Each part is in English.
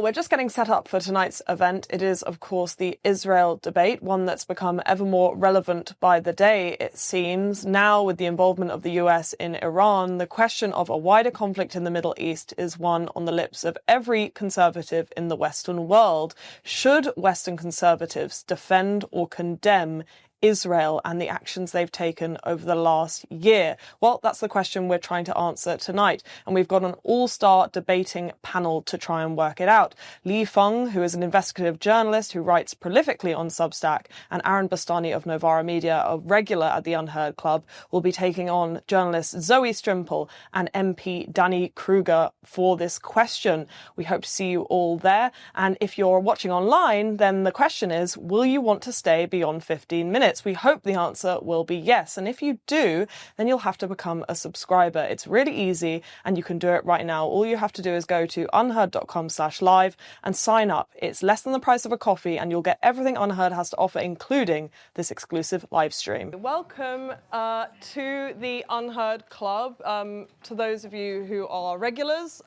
We're just getting set up for tonight's event. It is, of course, the Israel debate, one that's become ever more relevant by the day, it seems. Now, with the involvement of the US in Iran, the question of a wider conflict in the Middle East is one on the lips of every conservative in the Western world. Should Western conservatives defend or condemn Israel and the actions they've taken over the last year? Well, that's the question we're trying to answer tonight. And we've got an all-star debating panel to try and work it out. Lee Fang, who is an investigative journalist who writes prolifically on Substack, and Aaron Bastani of Novara Media, a regular at the UnHerd Club, will be taking on journalists Zoe Strimpel and MP Danny Krueger for this question. We hope to see you all there. And if you're watching online, then the question is, will you want to stay beyond 15 minutes? We hope the answer will be yes. And if you do, then you'll have to become a subscriber. It's really easy and you can do it right now. All you have to do is go to unherd.com/live and sign up. It's less than the price of a coffee and you'll get everything UnHerd has to offer, including this exclusive live stream. Welcome to the UnHerd Club. To those of you who are regulars,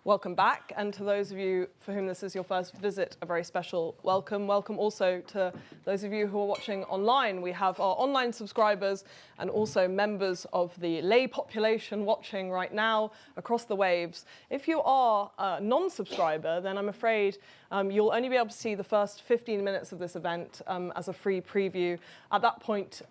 welcome back. And to those of you for whom this is your first visit, a very special welcome. Welcome also to those of you who are watching online. We have our online subscribers and also members of the lay population watching right now across the waves. If you are a non-subscriber, then I'm afraid you'll only be able to see the first 15 minutes of this event as a free preview. At that point,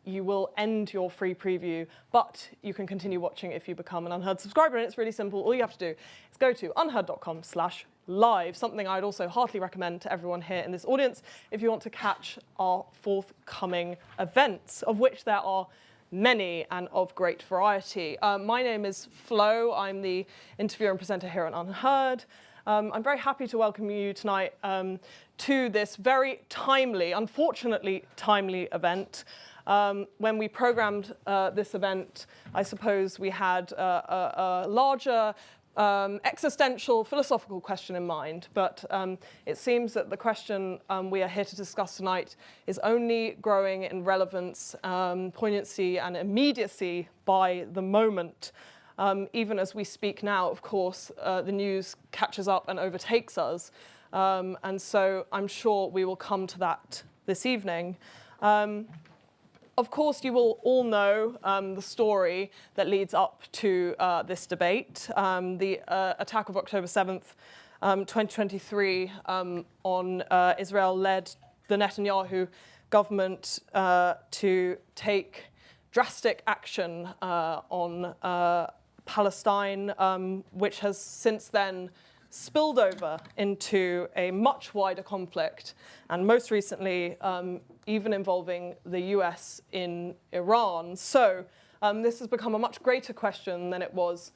you will end your free preview, but you can continue watching if you become an UnHerd subscriber, and it's really simple. All you have to do is go to unherd.com/live, something I'd also heartily recommend to everyone here in this audience if you want to catch our forthcoming events, of which there are many and of great variety. My name is Flo. I'm the interviewer and presenter here at UnHerd. I'm very happy to welcome you tonight to this very timely, unfortunately timely event. When we programmed this event, I suppose we had a larger existential philosophical question in mind, but it seems that the question we are here to discuss tonight is only growing in relevance, poignancy and immediacy by the moment. Even as we speak now, of course, the news catches up and overtakes us, and so I'm sure we will come to that this evening. Of course, you will all know the story that leads up to this debate, the attack of October 7th, 2023 on Israel led the Netanyahu government to take drastic action on Palestine, which has since then spilled over into a much wider conflict, and most recently even involving the US in Iran. So this has become a much greater question than it was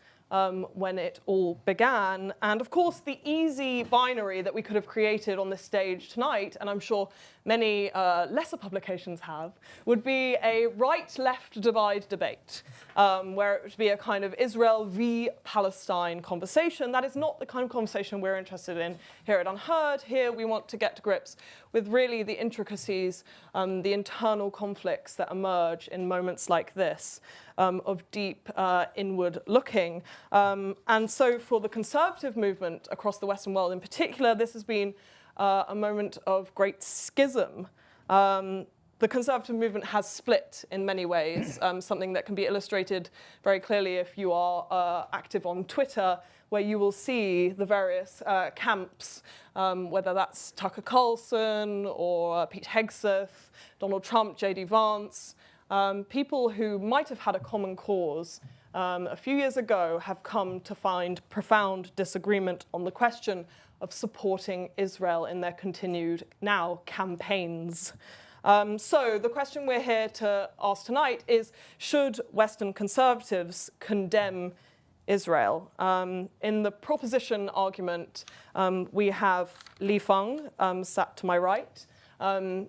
when it all began. And of course, the easy binary that we could have created on this stage tonight, and I'm sure many lesser publications have, would be a right-left divide debate, where it would be a kind of Israel v. Palestine conversation. That is not the kind of conversation we're interested in here at UnHerd. Here we want to get to grips with really the intricacies, the internal conflicts that emerge in moments like this, of deep inward looking. And so for the conservative movement across the Western world in particular, this has been a moment of great schism. The conservative movement has split in many ways, something that can be illustrated very clearly if you are active on Twitter, where you will see the various camps, whether that's Tucker Carlson or Pete Hegseth, Donald Trump, J.D. Vance, people who might have had a common cause a few years ago have come to find profound disagreement on the question of supporting Israel in their continued, now, campaigns. So the question we're here to ask tonight is, should Western conservatives condemn Israel? In the proposition argument, we have Lee Fang sat to my right,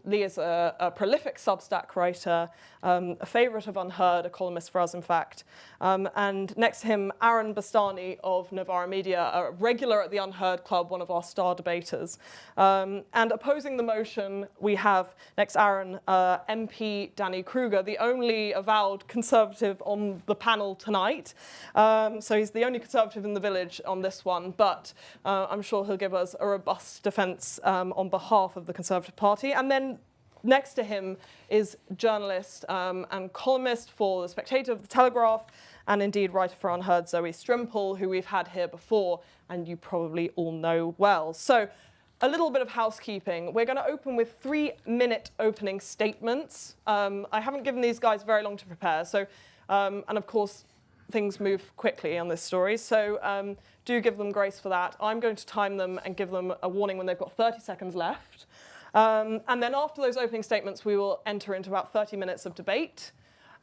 Lee is a prolific Substack writer, a favourite of UnHerd, a columnist for us, in fact. And next to him, Aaron Bastani of Novara Media, a regular at the UnHerd Club, one of our star debaters. And opposing the motion, we have next Aaron, MP Danny Krueger, the only avowed Conservative on the panel tonight. So he's the only Conservative in the village on this one, but I'm sure he'll give us a robust defence on behalf of the Conservative Party. And then next to him is journalist and columnist for The Spectator, The Telegraph, and indeed writer for UnHerd, Zoe Strimpel, who we've had here before, and you probably all know well. So a little bit of housekeeping. We're going to open with 3-minute opening statements. I haven't given these guys very long to prepare, so and of course, things move quickly on this story, so do give them grace for that. I'm going to time them and give them a warning when they've got 30 seconds left. And then after those opening statements, we will enter into about 30 minutes of debate.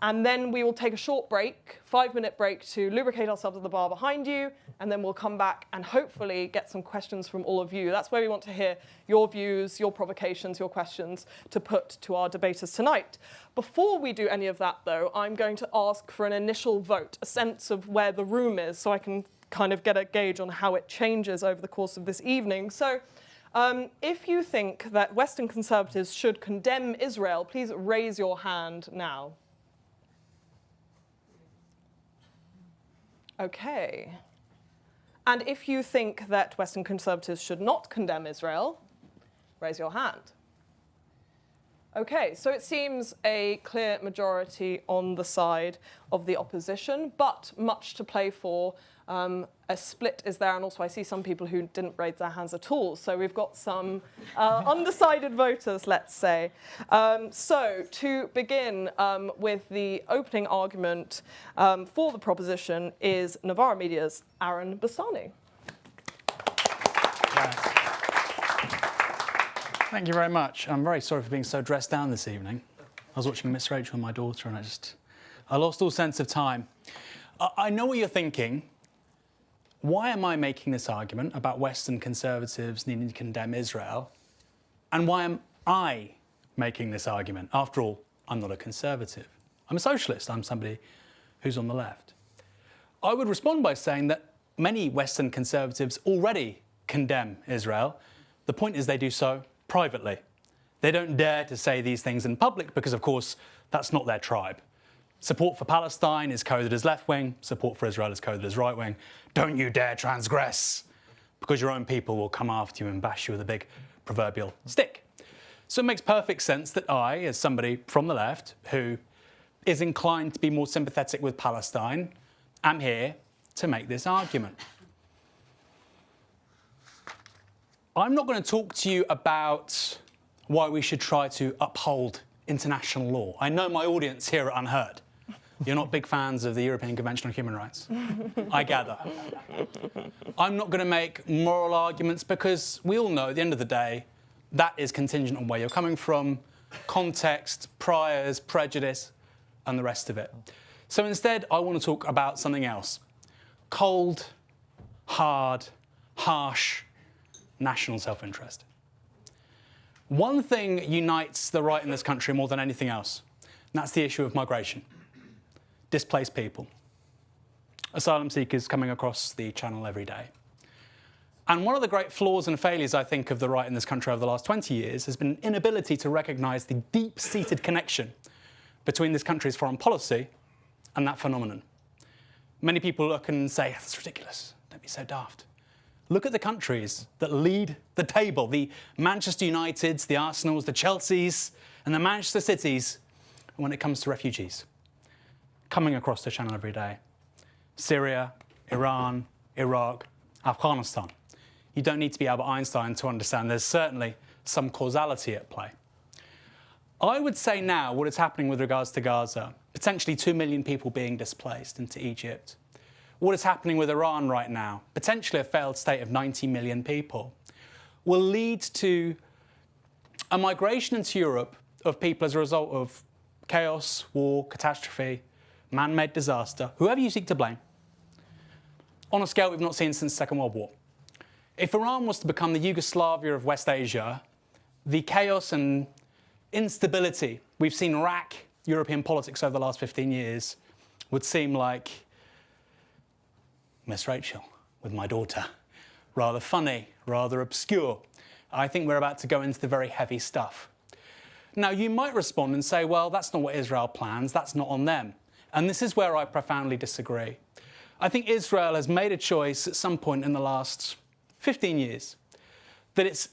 And then we will take a short break, 5-minute break, to lubricate ourselves at the bar behind you. And then we'll come back and hopefully get some questions from all of you. That's where we want to hear your views, your provocations, your questions to put to our debaters tonight. Before we do any of that, though, I'm going to ask for an initial vote, a sense of where the room is, so I can kind of get a gauge on how it changes over the course of this evening. So if you think that Western Conservatives should condemn Israel, please raise your hand now. OK. And if you think that Western Conservatives should not condemn Israel, raise your hand. OK, so it seems a clear majority on the side of the opposition, but much to play for. A split is there, and also I see some people who didn't raise their hands at all. So we've got some undecided voters, let's say. So to begin with the opening argument for the proposition is Novara Media's Aaron Bastani. Thank you very much. I'm very sorry for being so dressed down this evening. I was watching Miss Rachel and my daughter, and I lost all sense of time. I know what you're thinking. Why am I making this argument about Western Conservatives needing to condemn Israel? And why am I making this argument? After all, I'm not a Conservative. I'm a socialist. I'm somebody who's on the left. I would respond by saying that many Western Conservatives already condemn Israel. The point is they do so privately. They don't dare to say these things in public because, of course, that's not their tribe. Support for Palestine is coded as left-wing. Support for Israel is coded as right-wing. Don't you dare transgress, because your own people will come after you and bash you with a big proverbial stick. So it makes perfect sense that I, as somebody from the left who is inclined to be more sympathetic with Palestine, am here to make this argument. I'm not going to talk to you about why we should try to uphold international law. I know my audience here at UnHerd. You're not big fans of the European Convention on Human Rights, I gather. I'm not going to make moral arguments because we all know at the end of the day that is contingent on where you're coming from, context, priors, prejudice, and the rest of it. So instead, I want to talk about something else. Cold, hard, harsh, national self-interest. One thing unites the right in this country more than anything else, and that's the issue of migration. Displaced people. Asylum seekers coming across the channel every day. And one of the great flaws and failures, I think, of the right in this country over the last 20 years has been an inability to recognise the deep-seated connection between this country's foreign policy and that phenomenon. Many people look and say, that's ridiculous, don't be so daft. Look at the countries that lead the table, the Manchester Uniteds, the Arsenals, the Chelseas, and the Manchester Cities when it comes to refugees coming across the channel every day. Syria, Iran, Iraq, Afghanistan. You don't need to be Albert Einstein to understand there's certainly some causality at play. I would say now what is happening with regards to Gaza, potentially 2 million people being displaced into Egypt. What is happening with Iran right now, potentially a failed state of 90 million people, will lead to a migration into Europe of people as a result of chaos, war, catastrophe, man-made disaster, whoever you seek to blame, on a scale we've not seen since the Second World War. If Iran was to become the Yugoslavia of West Asia, the chaos and instability we've seen rack European politics over the last 15 years would seem like Miss Rachel with my daughter. Rather funny, rather obscure. I think we're about to go into the very heavy stuff. Now, you might respond and say, well, that's not what Israel plans, that's not on them. And this is where I profoundly disagree. I think Israel has made a choice at some point in the last 15 years that its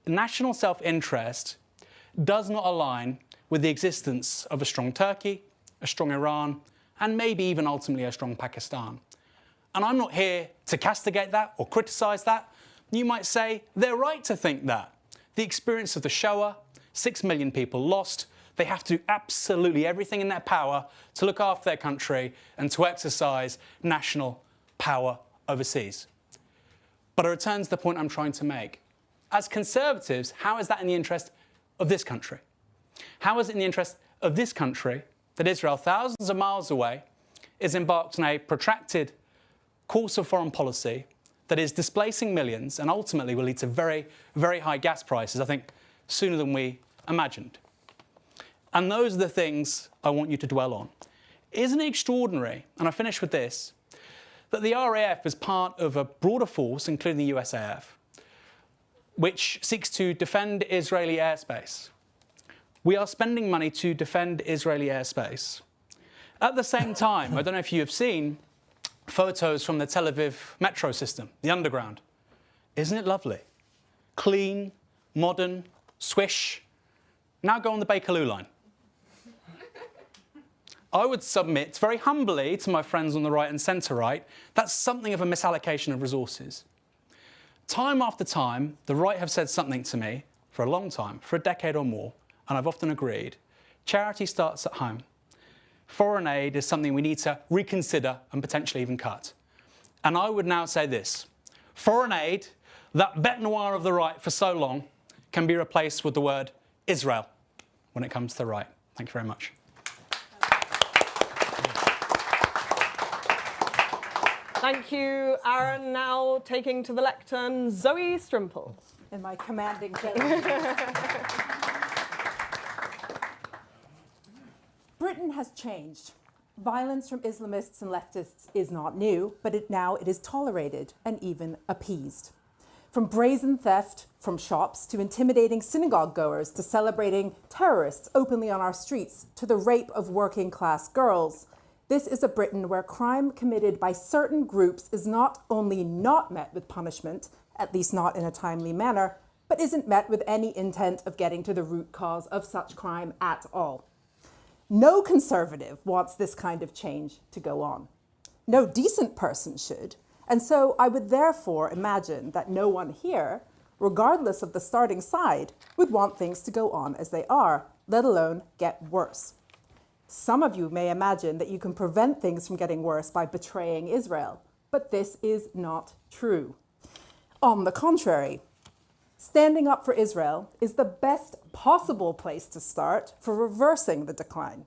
national self-interest does not align with the existence of a strong Turkey, a strong Iran, and maybe even ultimately a strong Pakistan. And I'm not here to castigate that or criticise that. You might say they're right to think that. The experience of the Shoah, 6 million people lost, they have to do absolutely everything in their power to look after their country and to exercise national power overseas. But I return to the point I'm trying to make. As Conservatives, how is that in the interest of this country? How is it in the interest of this country that Israel, thousands of miles away, is embarked on a protracted course of foreign policy that is displacing millions and ultimately will lead to very, very high gas prices, I think, sooner than we imagined? And those are the things I want you to dwell on. Isn't it extraordinary, and I finish with this, that the RAF is part of a broader force, including the USAF, which seeks to defend Israeli airspace? We are spending money to defend Israeli airspace. At the same time, I don't know if you have seen photos from the Tel Aviv metro system, the underground. Isn't it lovely? Clean, modern, swish. Now go on the Bakerloo line. I would submit very humbly to my friends on the right and centre-right, that's something of a misallocation of resources. Time after time, the right have said something to me for a long time, for a decade or more, and I've often agreed. Charity starts at home. Foreign aid is something we need to reconsider and potentially even cut. And I would now say this. Foreign aid, that bête noire of the right for so long, can be replaced with the word Israel when it comes to the right. Thank you very much. Thank you, Aaron. Now taking to the lectern, Zoe Strimpel. In my commanding tone. Britain has changed. Violence from Islamists and leftists is not new, but now it is tolerated and even appeased. From brazen theft from shops to intimidating synagogue goers to celebrating terrorists openly on our streets to the rape of working class girls, this is a Britain where crime committed by certain groups is not only not met with punishment, at least not in a timely manner, but isn't met with any intent of getting to the root cause of such crime at all. No Conservative wants this kind of change to go on. No decent person should. And so I would therefore imagine that no one here, regardless of the starting side, would want things to go on as they are, let alone get worse. Some of you may imagine that you can prevent things from getting worse by betraying Israel, but this is not true. On the contrary, standing up for Israel is the best possible place to start for reversing the decline.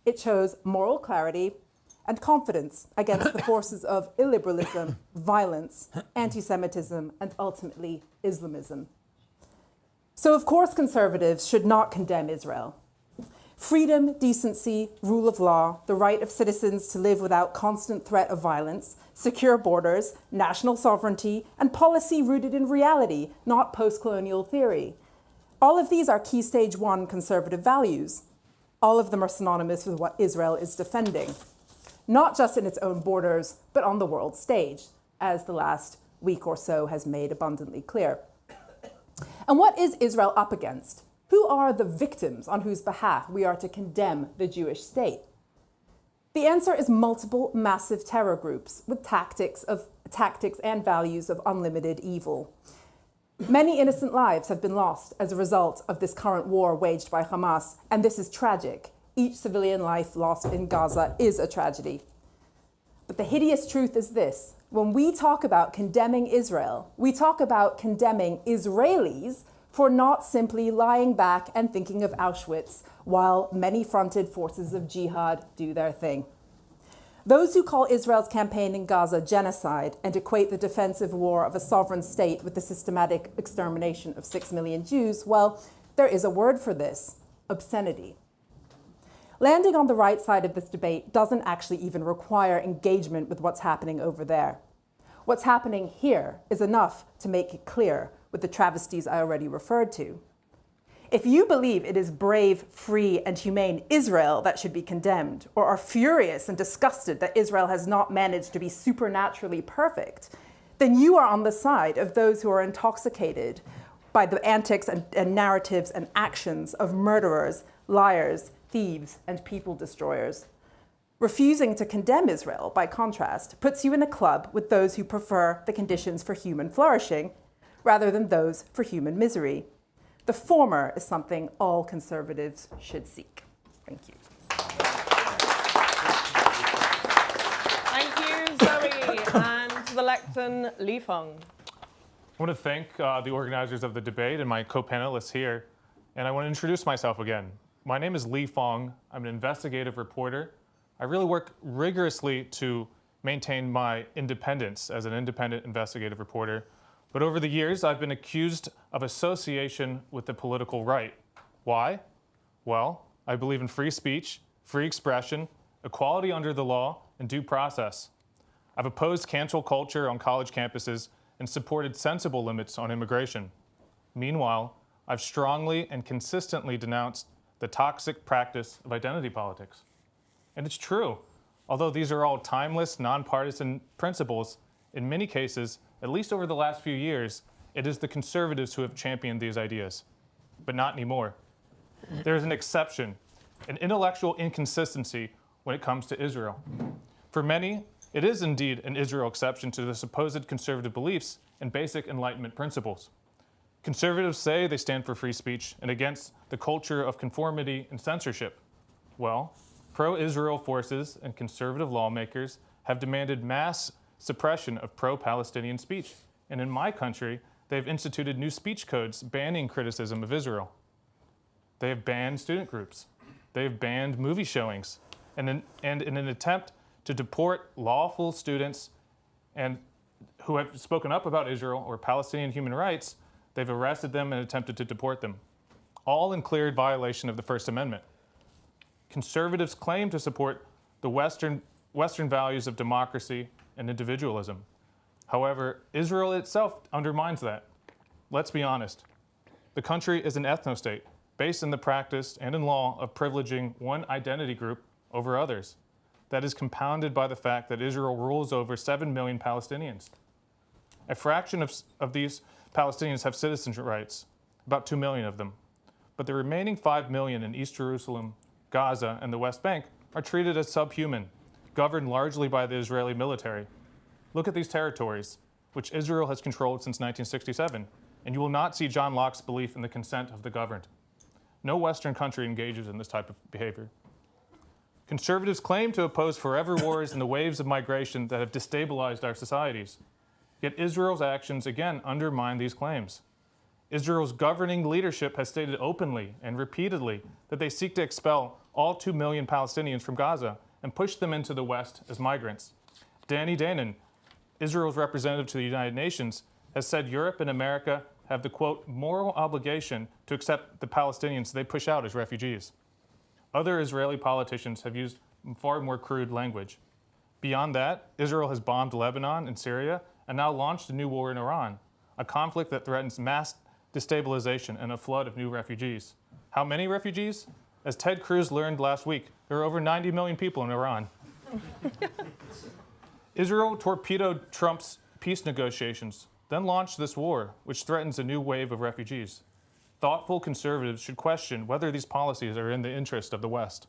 It shows moral clarity and confidence against the forces of illiberalism, violence, anti-Semitism, and ultimately Islamism. So of course Conservatives should not condemn Israel. Freedom, decency, rule of law, the right of citizens to live without constant threat of violence, secure borders, national sovereignty, and policy rooted in reality, not post-colonial theory. All of these are key stage 1 conservative values. All of them are synonymous with what Israel is defending, not just in its own borders, but on the world stage, as the last week or so has made abundantly clear. And what is Israel up against? Who are the victims on whose behalf we are to condemn the Jewish state? The answer is multiple massive terror groups with tactics and values of unlimited evil. Many innocent lives have been lost as a result of this current war waged by Hamas, and this is tragic. Each civilian life lost in Gaza is a tragedy. But the hideous truth is this: when we talk about condemning Israel, we talk about condemning Israelis for not simply lying back and thinking of Auschwitz while many-fronted forces of jihad do their thing. Those who call Israel's campaign in Gaza genocide and equate the defensive war of a sovereign state with the systematic extermination of 6 million Jews, well, there is a word for this: obscenity. Landing on the right side of this debate doesn't actually even require engagement with what's happening over there. What's happening here is enough to make it clear with the travesties I already referred to. If you believe it is brave, free, and humane Israel that should be condemned, or are furious and disgusted that Israel has not managed to be supernaturally perfect, then you are on the side of those who are intoxicated by the antics and narratives and actions of murderers, liars, thieves, and people destroyers. Refusing to condemn Israel, by contrast, puts you in a club with those who prefer the conditions for human flourishing rather than those for human misery. The former is something all conservatives should seek. Thank you. Thank you, Zoe. And to the lectern, Lee Fang. I want to thank the organizers of the debate and my co-panelists here. And I want to introduce myself again. My name is Lee Fang. I'm an investigative reporter. I really work rigorously to maintain my independence as an independent investigative reporter. But over the years, I've been accused of association with the political right. Why? Well, I believe in free speech, free expression, equality under the law, and due process. I've opposed cancel culture on college campuses and supported sensible limits on immigration. Meanwhile, I've strongly and consistently denounced the toxic practice of identity politics. And it's true. Although these are all timeless, nonpartisan principles, in many cases, at least over the last few years, it is the conservatives who have championed these ideas. But not anymore. There is an exception, an intellectual inconsistency when it comes to Israel. For many, it is indeed an Israel exception to the supposed conservative beliefs and basic Enlightenment principles. Conservatives say they stand for free speech and against the culture of conformity and censorship. Well, pro-Israel forces and conservative lawmakers have demanded mass suppression of pro-Palestinian speech. And in my country, they've instituted new speech codes banning criticism of Israel. They have banned student groups. They have banned movie showings. And in an attempt to deport lawful students and who have spoken up about Israel or Palestinian human rights, they've arrested them and attempted to deport them, all in clear violation of the First Amendment. Conservatives claim to support the Western values of democracy and individualism. However, Israel itself undermines that. Let's be honest. The country is an ethno-state based in the practice and in law of privileging one identity group over others. That is compounded by the fact that Israel rules over 7 million Palestinians. A fraction of these Palestinians have citizenship rights, about 2 million of them. But the remaining 5 million in East Jerusalem, Gaza, and the West Bank are treated as subhuman, governed largely by the Israeli military. Look at these territories, which Israel has controlled since 1967, and you will not see John Locke's belief in the consent of the governed. No Western country engages in this type of behavior. Conservatives claim to oppose forever wars and the waves of migration that have destabilized our societies. Yet Israel's actions again undermine these claims. Israel's governing leadership has stated openly and repeatedly that they seek to expel all 2 million Palestinians from Gaza and push them into the West as migrants. Danny Krueger, Israel's representative to the United Nations, has said Europe and America have the, quote, moral obligation to accept the Palestinians they push out as refugees. Other Israeli politicians have used far more crude language. Beyond that, Israel has bombed Lebanon and Syria and now launched a new war in Iran, a conflict that threatens mass destabilization and a flood of new refugees. How many refugees? As Ted Cruz learned last week, there are over 90 million people in Iran. Israel torpedoed Trump's peace negotiations, then launched this war, which threatens a new wave of refugees. Thoughtful conservatives should question whether these policies are in the interest of the West.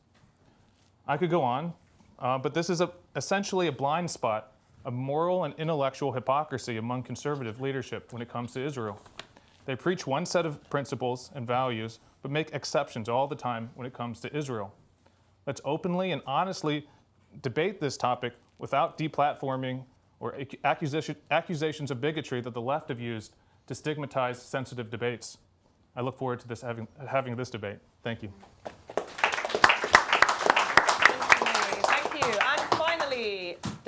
I could go on, but this is essentially a blind spot of moral and intellectual hypocrisy among conservative leadership when it comes to Israel. They preach one set of principles and values, but make exceptions all the time when it comes to Israel. Let's openly and honestly debate this topic without deplatforming or accusations of bigotry that the left have used to stigmatize sensitive debates. I look forward to this having this debate. Thank you. Thank you. And finally,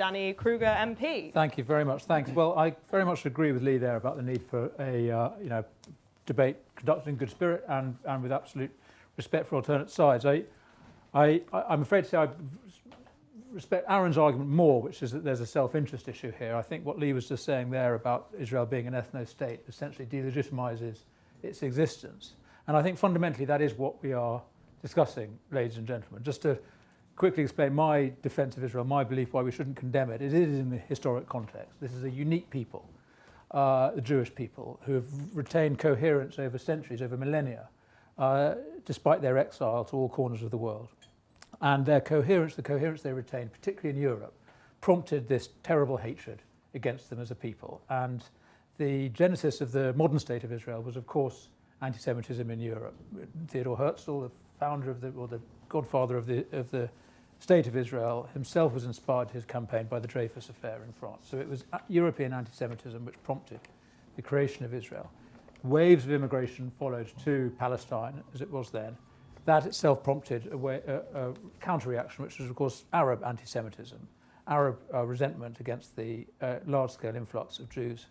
Danny Krueger, MP. Thank you very much. Thanks. Well, I very much agree with Lee there about the need for a debate conducted in good spirit and with absolute respect for alternate sides. I'm afraid to say I respect Aaron's argument more, which is that there's a self-interest issue here. I think what Lee was just saying there about Israel being an ethno-state essentially delegitimizes its existence. And I think fundamentally that is what we are discussing, ladies and gentlemen. Just to quickly explain my defense of Israel, my belief why we shouldn't condemn it. It is in the historic context. This is a unique people, the Jewish people, who have retained coherence over centuries, over millennia, despite their exile to all corners of the world. And their coherence, the coherence they retained, particularly in Europe, prompted this terrible hatred against them as a people. And the genesis of the modern state of Israel was, of course, anti-Semitism in Europe. Theodor Herzl, the founder of the godfather of the state of Israel, himself was inspired his campaign by the Dreyfus affair in France. So it was European anti-Semitism which prompted the creation of Israel. Waves of immigration followed to Palestine, as it was then. That itself prompted a counter-reaction, which was, of course, Arab anti-Semitism, Arab resentment against the large-scale influx of Jews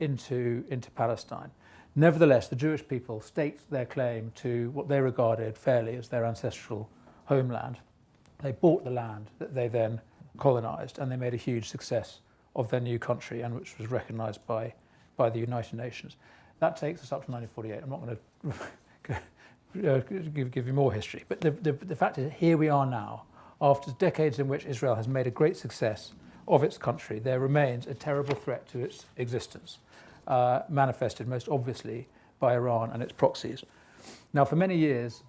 into Palestine. Nevertheless, the Jewish people staked their claim to what they regarded fairly as their ancestral homeland. They bought the land that they then colonized, and they made a huge success of their new country, and which was recognized by the United Nations. That takes us up to 1948. I'm not going to give you more history, but the fact is, here we are now, after decades in which Israel has made a great success of its country. There remains a terrible threat to its existence, manifested most obviously by Iran and its proxies. Now, for many years,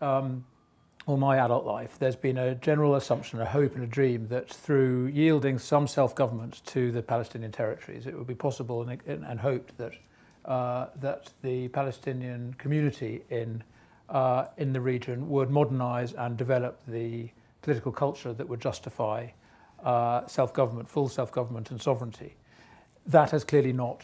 all my adult life, there's been a general assumption, a hope and a dream that through yielding some self-government to the Palestinian territories, it would be possible and hoped that that the Palestinian community in the region would modernize and develop the political culture that would justify self-government, full self-government and sovereignty. That has clearly not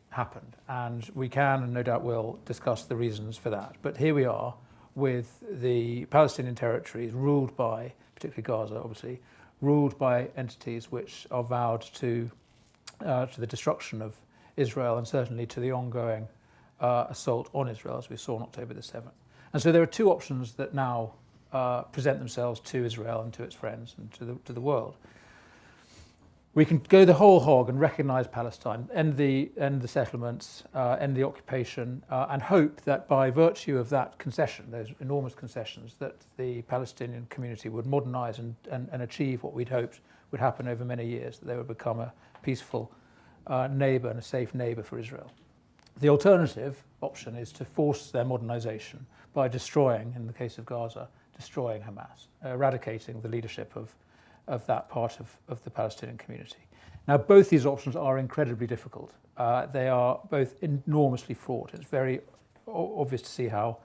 happened, and we can and no doubt will discuss the reasons for that. But here we are with the Palestinian territories ruled by, particularly Gaza obviously, ruled by entities which are vowed to the destruction of Israel and certainly to the ongoing assault on Israel, as we saw on October the 7th. And so there are two options that now present themselves to Israel and to its friends and to the world. We can go the whole hog and recognise Palestine, end the settlements, end the occupation, and hope that by virtue of that concession, those enormous concessions, that the Palestinian community would modernise and achieve what we'd hoped would happen over many years, that they would become a peaceful neighbour and a safe neighbour for Israel. The alternative option is to force their modernisation by destroying, in the case of Gaza, destroying Hamas, eradicating the leadership of that part of the Palestinian community. Now, both these options are incredibly difficult. They are both enormously fraught. It's very obvious to see how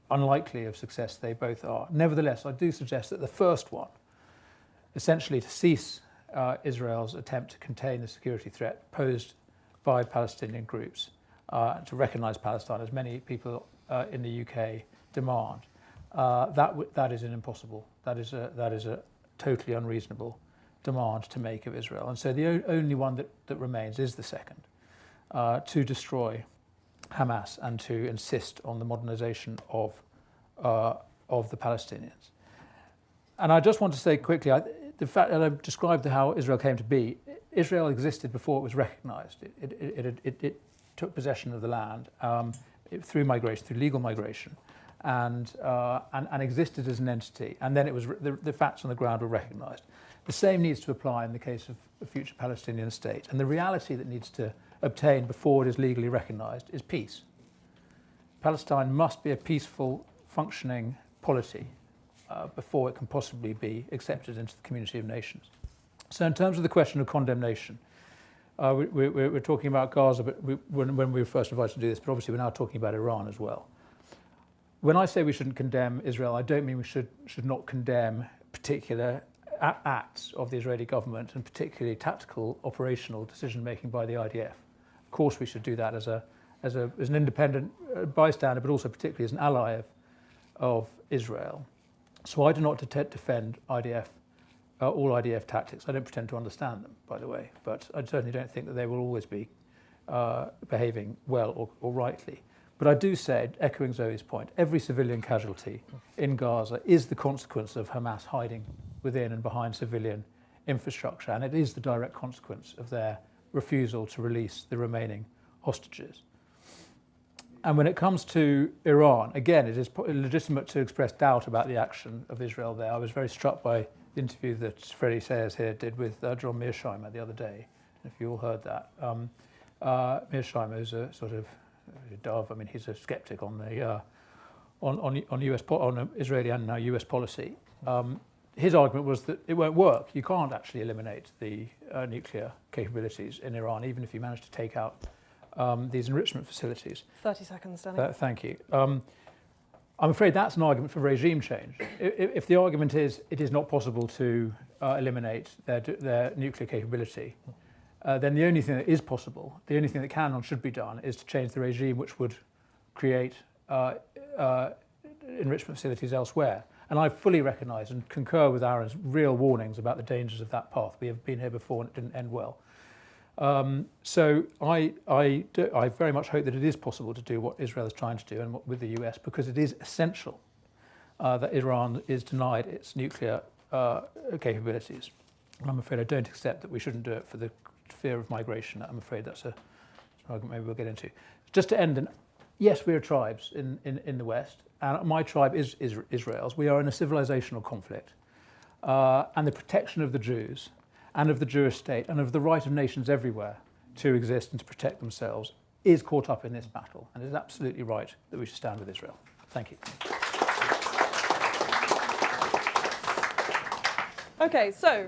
unlikely of success they both are. Nevertheless, I do suggest that the first one, essentially to cease Israel's attempt to contain the security threat posed by Palestinian groups, to recognise Palestine, as many people in the UK demand, that is an impossible. That is a totally unreasonable demand to make of Israel. And so the only one that remains is the second, to destroy Hamas and to insist on the modernisation of the Palestinians. And I just want to say quickly, the fact that I've described how Israel came to be, Israel existed before it was recognised. It took possession of the land through migration, through legal migration, and existed as an entity. And then it was the facts on the ground were recognised. The same needs to apply in the case of a future Palestinian state. And the reality that needs to obtain before it is legally recognised is peace. Palestine must be a peaceful, functioning polity before it can possibly be accepted into the community of nations. So in terms of the question of condemnation, we're talking about Gaza, but when we were first invited to do this, but obviously we're now talking about Iran as well. When I say we shouldn't condemn Israel, I don't mean we should not condemn particular acts of the Israeli government, and particularly tactical, operational decision-making by the IDF. Of course, we should do that as an independent bystander, but also particularly as an ally of Israel. So I do not defend IDF all IDF tactics. I don't pretend to understand them, by the way, but I certainly don't think that they will always be behaving well or rightly. But I do say, echoing Zoe's point, every civilian casualty in Gaza is the consequence of Hamas hiding within and behind civilian infrastructure, and it is the direct consequence of their refusal to release the remaining hostages. And when it comes to Iran, again, it is legitimate to express doubt about the action of Israel there. I was very struck by the interview that Freddie Sayers here did with John Mearsheimer the other day, if you all heard that. Mearsheimer is a sort of dove. I mean, he's a skeptic on the on Israeli and now US policy. His argument was that it won't work. You can't actually eliminate the nuclear capabilities in Iran, even if you manage to take out these enrichment facilities. 30 seconds, Danny. Thank you. I'm afraid that's an argument for regime change. If the argument is it is not possible to eliminate their nuclear capability, then the only thing that is possible, the only thing that can and should be done, is to change the regime which would create enrichment facilities elsewhere. And I fully recognise and concur with Aaron's real warnings about the dangers of that path. We have been here before and it didn't end well. So I very much hope that it is possible to do what Israel is trying to do and with the US, because it is essential that Iran is denied its nuclear capabilities. And I'm afraid I don't accept that we shouldn't do it for the fear of migration. I'm afraid that's an argument maybe we'll get into. Just to end, yes, we are tribes in the West, and my tribe is Israel's. We are in a civilizational conflict, and the protection of the Jews and of the Jewish state and of the right of nations everywhere to exist and to protect themselves is caught up in this battle, and it is absolutely right that we should stand with Israel. Thank you. Okay, so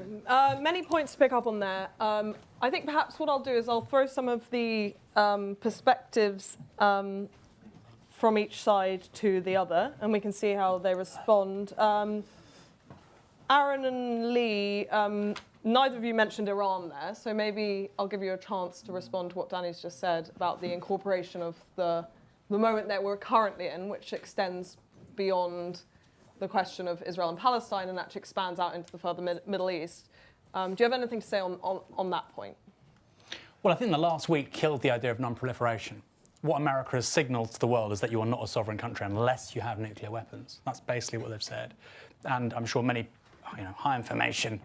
many points to pick up on there. I think perhaps what I'll do is I'll throw some of the perspectives from each side to the other, and we can see how they respond. Aaron and Lee, neither of you mentioned Iran there, so maybe I'll give you a chance to respond to what Danny's just said about the incorporation of the moment that we're currently in, which extends beyond the question of Israel and Palestine and actually expands out into the further Middle East. Do you have anything to say on that point? Well, I think the last week killed the idea of non-proliferation. What America has signalled to the world is that you are not a sovereign country unless you have nuclear weapons. That's basically what they've said. And I'm sure many high information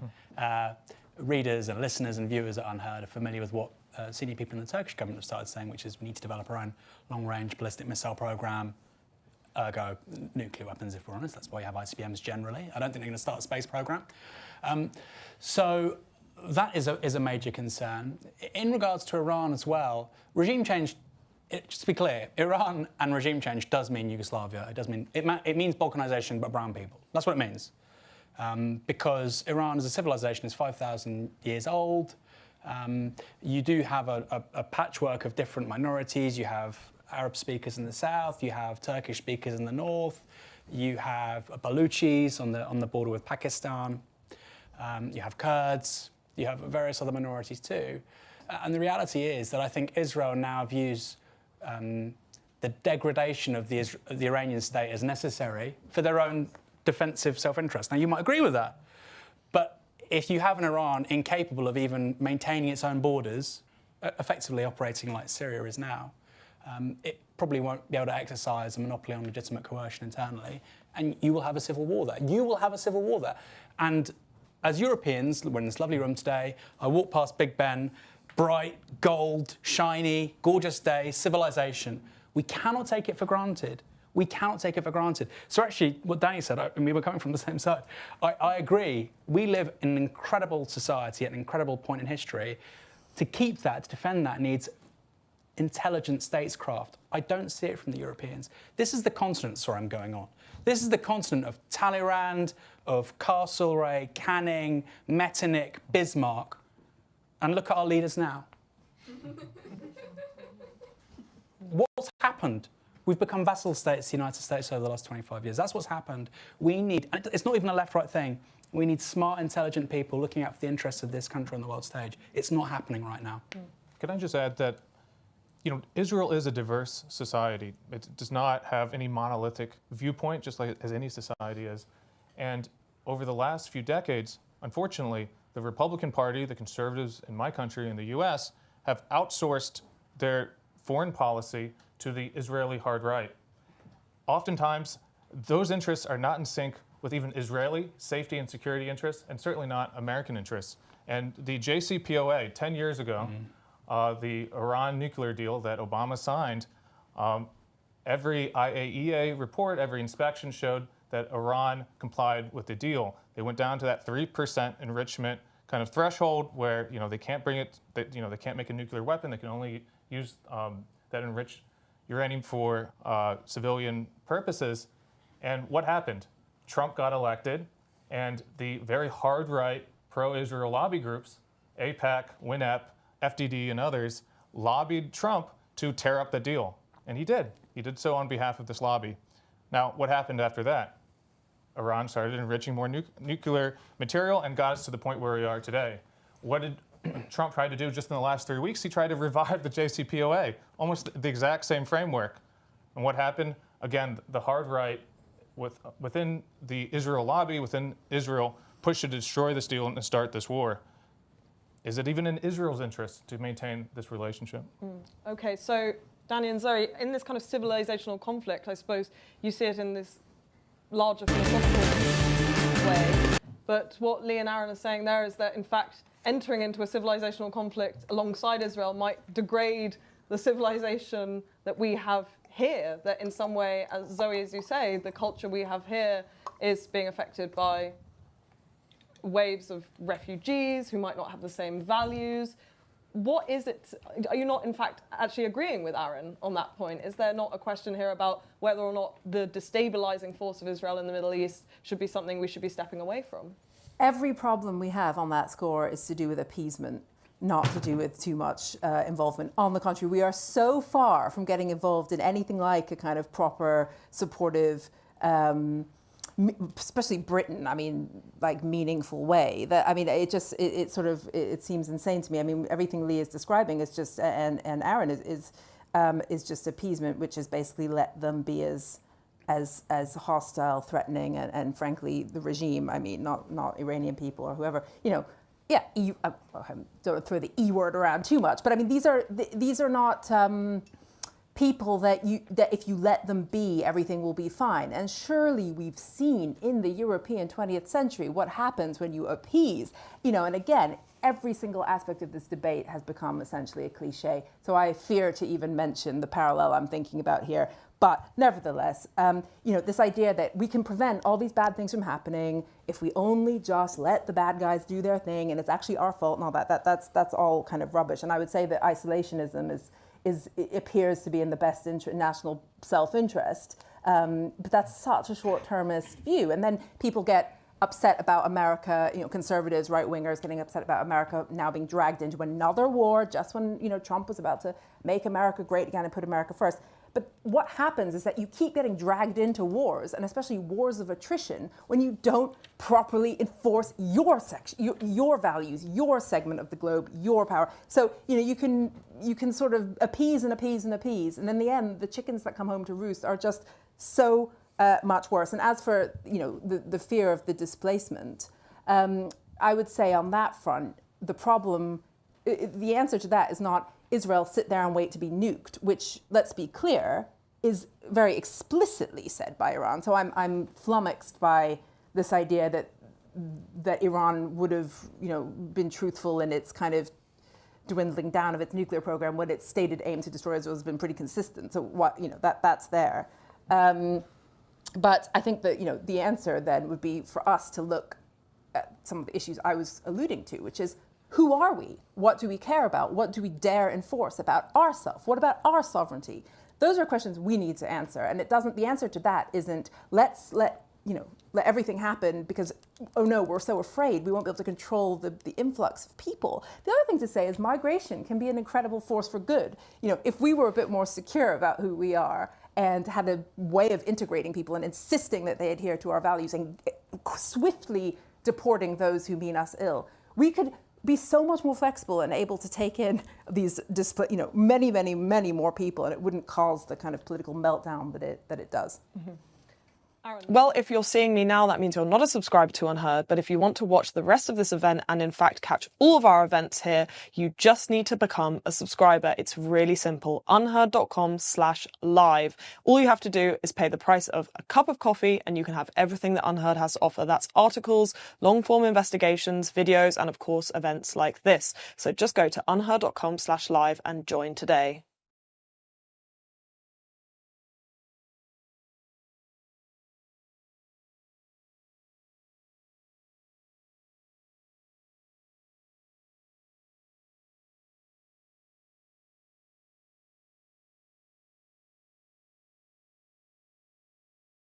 readers and listeners and viewers at UnHerd are familiar with what senior people in the Turkish government have started saying, which is we need to develop our own long-range ballistic missile programme, ergo nuclear weapons, if we're honest. That's why you have ICBMs generally. I don't think they're going to start a space programme. So that is a major concern. In regards to Iran as well, regime change, just to be clear, Iran and regime change does mean Yugoslavia. It does mean it means balkanisation, but brown people. That's what it means. Because Iran as a civilization is 5,000 years old. You do have a patchwork of different minorities. You have Arab speakers in the south, you have Turkish speakers in the north, you have Baluchis on the border with Pakistan, you have Kurds, you have various other minorities too. And the reality is that I think Israel now views the degradation of the Iranian state as necessary for their own defensive self-interest. Now, you might agree with that, but if you have an Iran incapable of even maintaining its own borders, effectively operating like Syria is now, it probably won't be able to exercise a monopoly on legitimate coercion internally, and you will have a civil war there. You will have a civil war there. And as Europeans, we're in this lovely room today, I walk past Big Ben, bright, gold, shiny, gorgeous day, civilization. We cannot take it for granted. We cannot take it for granted. So actually, what Danny said, I mean, we're coming from the same side. I agree. We live in an incredible society at an incredible point in history. To keep that, to defend that, needs intelligent statescraft. I don't see it from the Europeans. This is the continent, sorry, I'm going on. This is the continent of Talleyrand, of Castlereagh, Canning, Metternich, Bismarck. And look at our leaders now. What's happened? We've become vassal states to the United States over the last 25 years. That's what's happened. We need, and it's not even a left-right thing, we need smart, intelligent people looking out for the interests of this country on the world stage. It's not happening right now. Can I just add that, Israel is a diverse society. It does not have any monolithic viewpoint, just like as any society is. And over the last few decades, unfortunately, the Republican Party, the conservatives in my country, in the US, have outsourced their foreign policy to the Israeli hard right. Oftentimes, those interests are not in sync with even Israeli safety and security interests, and certainly not American interests. And the JCPOA, 10 years ago, the Iran nuclear deal that Obama signed, every IAEA report, every inspection showed that Iran complied with the deal. They went down to that 3% enrichment kind of threshold where they can't bring it, they can't make a nuclear weapon. They can only use that enriched uranium for civilian purposes. And what happened? Trump got elected, and the very hard right pro-Israel lobby groups, AIPAC, WINEP, FDD, and others, lobbied Trump to tear up the deal. And he did. He did so on behalf of this lobby. Now, what happened after that? Iran started enriching more nuclear material and got us to the point where we are today. What did Trump try to do just in the last 3 weeks? He tried to revive the JCPOA, almost the exact same framework. And what happened? Again, the hard right within the Israel lobby, within Israel, pushed to destroy this deal and to start this war. Is it even in Israel's interest to maintain this relationship? Okay, so Danny and Zoe, in this kind of civilizational conflict, I suppose you see it in this larger philosophical way. But what Lee and Aaron are saying there is that, in fact, entering into a civilizational conflict alongside Israel might degrade the civilization that we have here, that in some way, as Zoe, as you say, the culture we have here is being affected by waves of refugees who might not have the same values. What is it? Are you not, in fact, actually agreeing with Aaron on that point? Is there not a question here about whether or not the destabilizing force of Israel in the Middle East should be something we should be stepping away from? Every problem we have on that score is to do with appeasement, not to do with too much involvement. On the contrary, we are so far from getting involved in anything like a kind of proper, supportive, especially Britain, like meaningful way. It seems insane to me. Everything Lee is describing is just, and Aaron is just appeasement, which is basically let them be as hostile, threatening, and frankly, the regime. Not Iranian people or whoever. Don't throw the E word around too much, but these are not people that if you let them be, everything will be fine. And surely we've seen in the European 20th century what happens when you appease. And again, every single aspect of this debate has become essentially a cliche. So I fear to even mention the parallel I'm thinking about here. But nevertheless, this idea that we can prevent all these bad things from happening if we only just let the bad guys do their thing, and it's actually our fault and all that's all kind of rubbish. And I would say that isolationism it appears to be in the best national self-interest, but that's such a short-termist view. And then people get upset about America, conservatives, right-wingers getting upset about America now being dragged into another war just when, Trump was about to make America great again and put America first. But what happens is that you keep getting dragged into wars, and especially wars of attrition, when you don't properly enforce your values, your segment of the globe, your power. So you can sort of appease and appease and appease, and in the end, the chickens that come home to roost are just so much worse. And as for the fear of the displacement, I would say on that front, the answer to that is not Israel sit there and wait to be nuked, which, let's be clear, is very explicitly said by Iran. So I'm flummoxed by this idea that Iran would have, been truthful in its kind of dwindling down of its nuclear program when its stated aim to destroy Israel has been pretty consistent. So that's there. But I think that the answer then would be for us to look at some of the issues I was alluding to, which is, who are we? What do we care about? What do we dare enforce about ourselves? What about our sovereignty? Those are questions we need to answer. And the answer to that isn't let everything happen because, oh no, we're so afraid we won't be able to control the influx of people. The other thing to say is migration can be an incredible force for good. If we were a bit more secure about who we are and had a way of integrating people and insisting that they adhere to our values and swiftly deporting those who mean us ill, we could be so much more flexible and able to take in these many, many, many more people, and it wouldn't cause the kind of political meltdown that it does. Mm-hmm. Well, if you're seeing me now, that means you're not a subscriber to UnHerd, but if you want to watch the rest of this event and in fact catch all of our events here, you just need to become a subscriber. It's really simple. unherd.com/live. All you have to do is pay the price of a cup of coffee and you can have everything that UnHerd has to offer. That's articles, long-form investigations, videos, and of course events like this. So just go to unherd.com/live and join today.